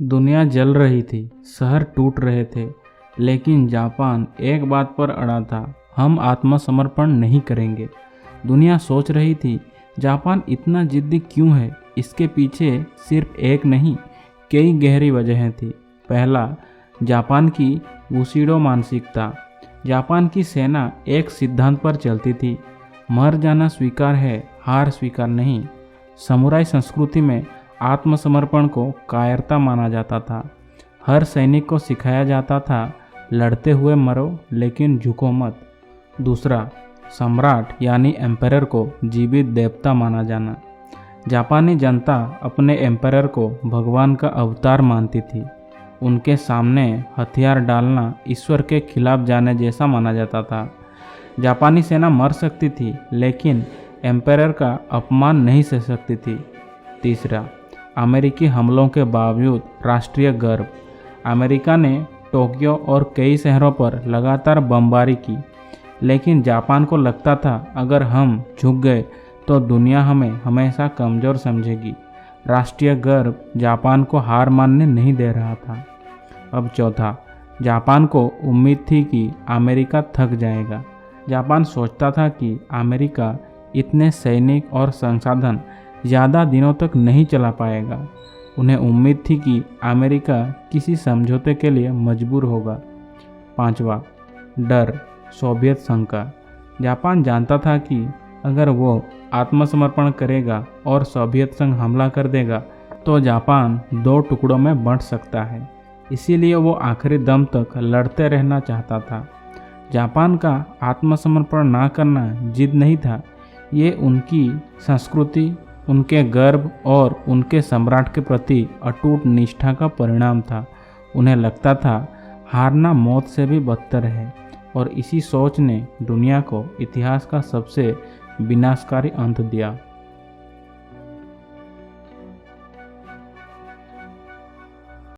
दुनिया जल रही थी, शहर टूट रहे थे, लेकिन जापान एक बात पर अड़ा था, हम आत्मसमर्पण नहीं करेंगे। दुनिया सोच रही थी, जापान इतना जिद्दी क्यों है? इसके पीछे सिर्फ एक नहीं, कई गहरी वजहें थी। पहला, जापान की बुशिडो मानसिकता। जापान की सेना एक सिद्धांत पर चलती थी, मर जाना स्वीकार है, हार स्वीकार नहीं। समुराई संस्कृति में आत्मसमर्पण को कायरता माना जाता था। हर सैनिक को सिखाया जाता था, लड़ते हुए मरो लेकिन झुको मत। दूसरा, सम्राट यानी एम्परर को जीवित देवता माना जाना। जापानी जनता अपने एम्परर को भगवान का अवतार मानती थी। उनके सामने हथियार डालना ईश्वर के खिलाफ जाने जैसा माना जाता था। जापानी सेना मर सकती थी, लेकिन एम्परर का अपमान नहीं सह सकती थी। तीसरा, अमेरिकी हमलों के बावजूद राष्ट्रीय गर्व। अमेरिका ने टोक्यो और कई शहरों पर लगातार बमबारी की, लेकिन जापान को लगता था अगर हम झुक गए तो दुनिया हमें हमेशा कमज़ोर समझेगी। राष्ट्रीय गर्व जापान को हार मानने नहीं दे रहा था। अब चौथा, जापान को उम्मीद थी कि अमेरिका थक जाएगा। जापान सोचता था कि अमेरिका इतने सैनिक और संसाधन ज़्यादा दिनों तक नहीं चला पाएगा। उन्हें उम्मीद थी कि अमेरिका किसी समझौते के लिए मजबूर होगा। पांचवा, डर सोवियत संघ का। जापान जानता था कि अगर वो आत्मसमर्पण करेगा और सोवियत संघ हमला कर देगा तो जापान दो टुकड़ों में बंट सकता है। इसीलिए वो आखिरी दम तक लड़ते रहना चाहता था। जापान का आत्मसमर्पण ना करना जिद नहीं था, ये उनकी संस्कृति, उनके गर्व और उनके सम्राट के प्रति अटूट निष्ठा का परिणाम था। उन्हें लगता था हारना मौत से भी बदतर है, और इसी सोच ने दुनिया को इतिहास का सबसे विनाशकारी अंत दिया।